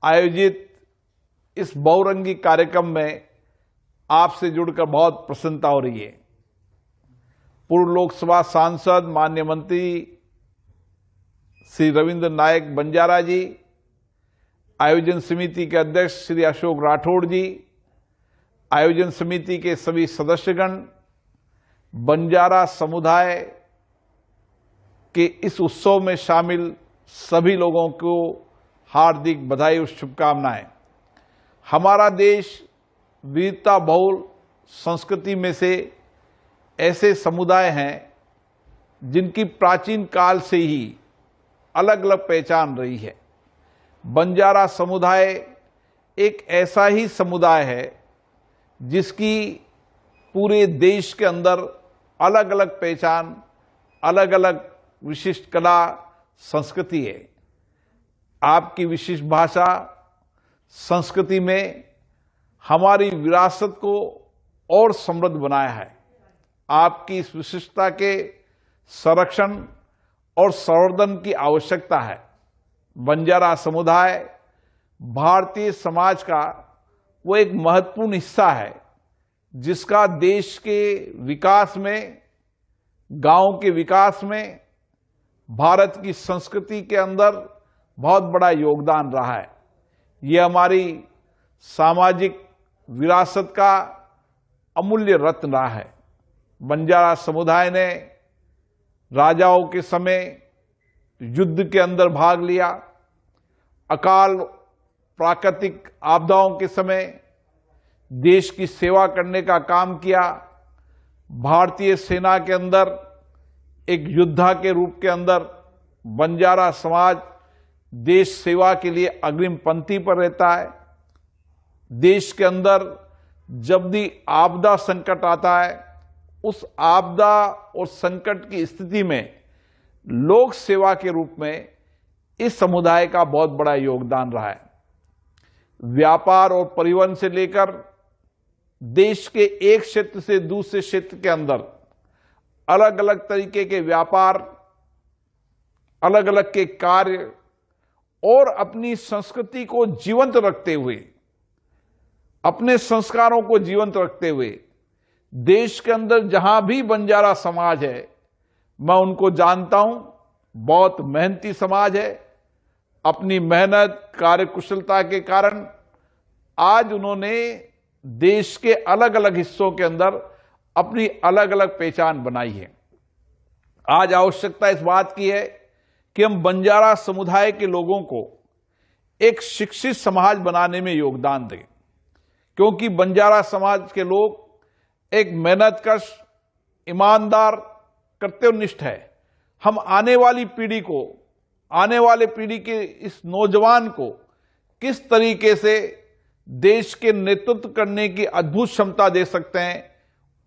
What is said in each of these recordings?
आयोजित इस बहुरंगी कार्यक्रम में आपसे जुड़कर बहुत प्रसन्नता हो रही है। पूर्व लोकसभा सांसद माननीय मंत्री श्री रविंद्र नायक बंजारा जी, आयोजन समिति के अध्यक्ष श्री अशोक राठौड़ जी, आयोजन समिति के सभी सदस्यगण, बंजारा समुदाय के इस उत्सव में शामिल सभी लोगों को हार्दिक बधाई और शुभकामनाएं। हमारा देश वीरता बहुल संस्कृति में से ऐसे समुदाय हैं जिनकी प्राचीन काल से ही अलग अलग पहचान रही है। बंजारा समुदाय एक ऐसा ही समुदाय है जिसकी पूरे देश के अंदर अलग अलग पहचान, अलग अलग विशिष्ट कला संस्कृति है। आपकी विशिष्ट भाषा संस्कृति में हमारी विरासत को और समृद्ध बनाया है। आपकी इस विशिष्टता के संरक्षण और संवर्धन की आवश्यकता है। बंजारा समुदाय भारतीय समाज का वो एक महत्वपूर्ण हिस्सा है जिसका देश के विकास में, गांव के विकास में, भारत की संस्कृति के अंदर बहुत बड़ा योगदान रहा है। ये हमारी सामाजिक विरासत का अमूल्य रत्न रहा है। बंजारा समुदाय ने राजाओं के समय युद्ध के अंदर भाग लिया, अकाल प्राकृतिक आपदाओं के समय देश की सेवा करने का काम किया। भारतीय सेना के अंदर एक योद्धा के रूप के अंदर बंजारा समाज देश सेवा के लिए अग्रिम पंक्ति पर रहता है। देश के अंदर जब भी आपदा संकट आता है, उस आपदा और संकट की स्थिति में लोक सेवा के रूप में इस समुदाय का बहुत बड़ा योगदान रहा है। व्यापार और परिवहन से लेकर देश के एक क्षेत्र से दूसरे क्षेत्र के अंदर अलग अलग तरीके के व्यापार, अलग अलग के कार्य और अपनी संस्कृति को जीवंत रखते हुए, अपने संस्कारों को जीवंत रखते हुए देश के अंदर जहां भी बंजारा समाज है, मैं उनको जानता हूं, बहुत मेहनती समाज है। अपनी मेहनत, कार्यकुशलता के कारण आज उन्होंने देश के अलग अलग हिस्सों के अंदर अपनी अलग अलग पहचान बनाई है। आज आवश्यकता इस बात की है कि हम बंजारा समुदाय के लोगों को एक शिक्षित समाज बनाने में योगदान दें, क्योंकि बंजारा समाज के लोग एक मेहनतकश, ईमानदार, कर्तव्यनिष्ठ है। हम आने वाली पीढ़ी को, आने वाले पीढ़ी के इस नौजवान को किस तरीके से देश के नेतृत्व करने की अद्भुत क्षमता दे सकते हैं,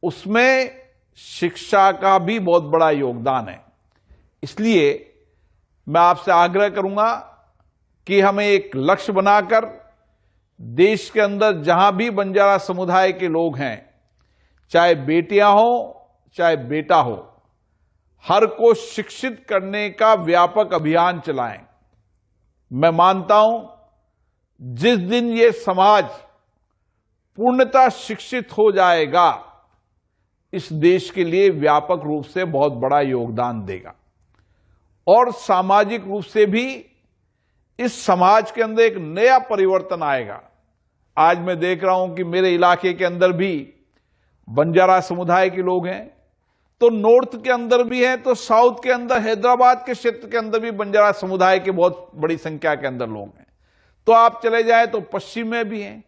उसमें शिक्षा का भी बहुत बड़ा योगदान है। इसलिए मैं आपसे आग्रह करूंगा कि हमें एक लक्ष्य बनाकर देश के अंदर जहां भी बंजारा समुदाय के लोग हैं, चाहे बेटियां हो चाहे बेटा हो, हर को शिक्षित करने का व्यापक अभियान चलाएं। मैं मानता हूं जिस दिन ये समाज पूर्णतः शिक्षित हो जाएगा, इस देश के लिए व्यापक रूप से बहुत बड़ा योगदान देगा और सामाजिक रूप से भी इस समाज के अंदर एक नया परिवर्तन आएगा। आज मैं देख रहा हूं कि मेरे इलाके के अंदर भी बंजारा समुदाय के लोग हैं, तो नॉर्थ के अंदर भी हैं, तो साउथ के अंदर, हैदराबाद के क्षेत्र के अंदर भी बंजारा समुदाय के बहुत बड़ी संख्या के अंदर लोग हैं। तो आप चले जाए तो पश्चिम में भी हैं,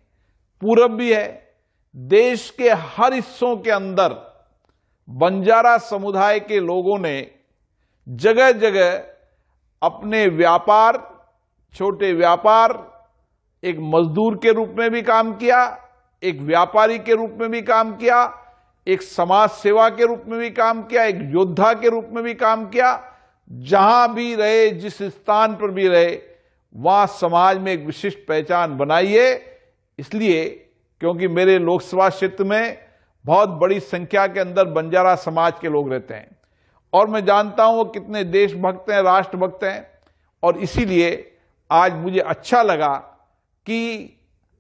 पूरब भी है। देश के हर हिस्सों के अंदर बंजारा समुदाय के लोगों ने जगह जगह अपने व्यापार, छोटे व्यापार, एक मजदूर के रूप में भी काम किया, एक व्यापारी के रूप में भी काम किया, एक समाज सेवा के रूप में भी काम किया, एक योद्धा के रूप में भी काम किया। जहां भी रहे, जिस स्थान पर भी रहे, वहां समाज में एक विशिष्ट पहचान बनाइए। इसलिए क्योंकि मेरे लोकसभा क्षेत्र में बहुत बड़ी संख्या के अंदर बंजारा समाज के लोग रहते हैं और मैं जानता हूं वो कितने देशभक्त हैं, राष्ट्रभक्त हैं, और इसीलिए आज मुझे अच्छा लगा कि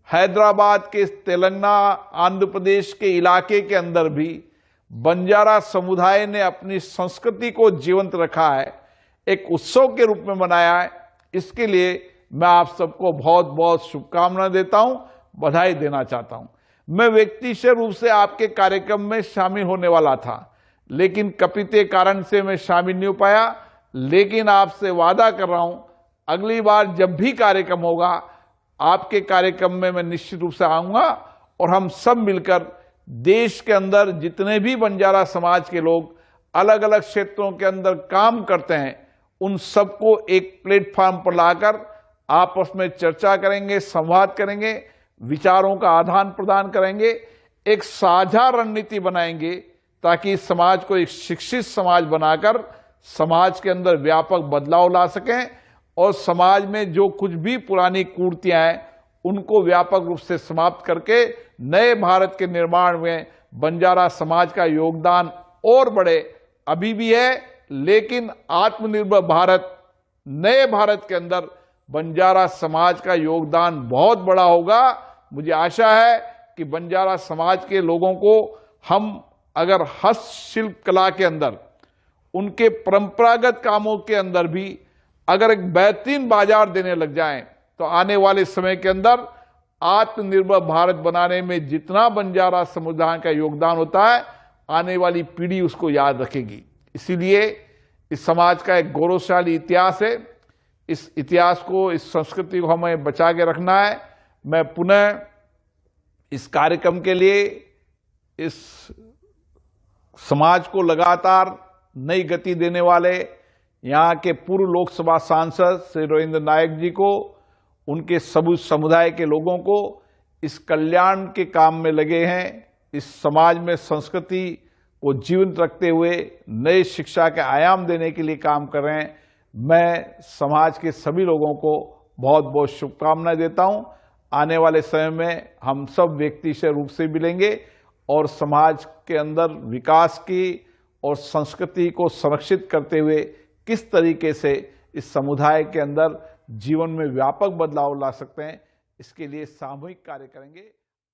हैदराबाद के, तेलंगाना, आंध्र प्रदेश के इलाके के अंदर भी बंजारा समुदाय ने अपनी संस्कृति को जीवंत रखा है, एक उत्सव के रूप में मनाया है। इसके लिए मैं आप सबको बहुत बहुत शुभकामनाएं देता हूं, बधाई देना चाहता हूं। मैं व्यक्तिगत रूप से आपके कार्यक्रम में शामिल होने वाला था, लेकिन कपिते कारण से मैं शामिल नहीं हो पाया। लेकिन आपसे वादा कर रहा हूं, अगली बार जब भी कार्यक्रम होगा, आपके कार्यक्रम में मैं निश्चित रूप से आऊंगा और हम सब मिलकर देश के अंदर जितने भी बंजारा समाज के लोग अलग अलग क्षेत्रों के अंदर काम करते हैं, उन सबको एक प्लेटफॉर्म पर लाकर आपस में चर्चा करेंगे, संवाद करेंगे, विचारों का आदान प्रदान करेंगे, एक साझा रणनीति बनाएंगे ताकि समाज को एक शिक्षित समाज बनाकर समाज के अंदर व्यापक बदलाव ला सकें और समाज में जो कुछ भी पुरानी कुरीतियां हैं उनको व्यापक रूप से समाप्त करके नए भारत के निर्माण में बंजारा समाज का योगदान और बढ़े। अभी भी है, लेकिन आत्मनिर्भर भारत, नए भारत के अंदर बंजारा समाज का योगदान बहुत बड़ा होगा। मुझे आशा है कि बंजारा समाज के लोगों को हम अगर हस्तशिल्प कला के अंदर, उनके परंपरागत कामों के अंदर भी अगर एक बेहतरीन बाजार देने लग जाएं, तो आने वाले समय के अंदर आत्मनिर्भर भारत बनाने में जितना बंजारा समुदाय का योगदान होता है, आने वाली पीढ़ी उसको याद रखेगी। इसीलिए इस समाज का एक गौरवशाली इतिहास है। इस इतिहास को, इस संस्कृति को हमें बचा के रखना है। मैं पुनः इस कार्यक्रम के लिए इस समाज को लगातार नई गति देने वाले यहाँ के पूर्व लोकसभा सांसद श्री रविंद्र नायक जी को, उनके सब समुदाय के लोगों को इस कल्याण के काम में लगे हैं, इस समाज में संस्कृति को जीवंत रखते हुए नए शिक्षा के आयाम देने के लिए काम कर रहे हैं। मैं समाज के सभी लोगों को बहुत बहुत शुभकामनाएं देता हूं। आने वाले समय में हम सब व्यक्तिगत रूप से मिलेंगे और समाज के अंदर विकास की और संस्कृति को संरक्षित करते हुए किस तरीके से इस समुदाय के अंदर जीवन में व्यापक बदलाव ला सकते हैं, इसके लिए सामूहिक कार्य करेंगे।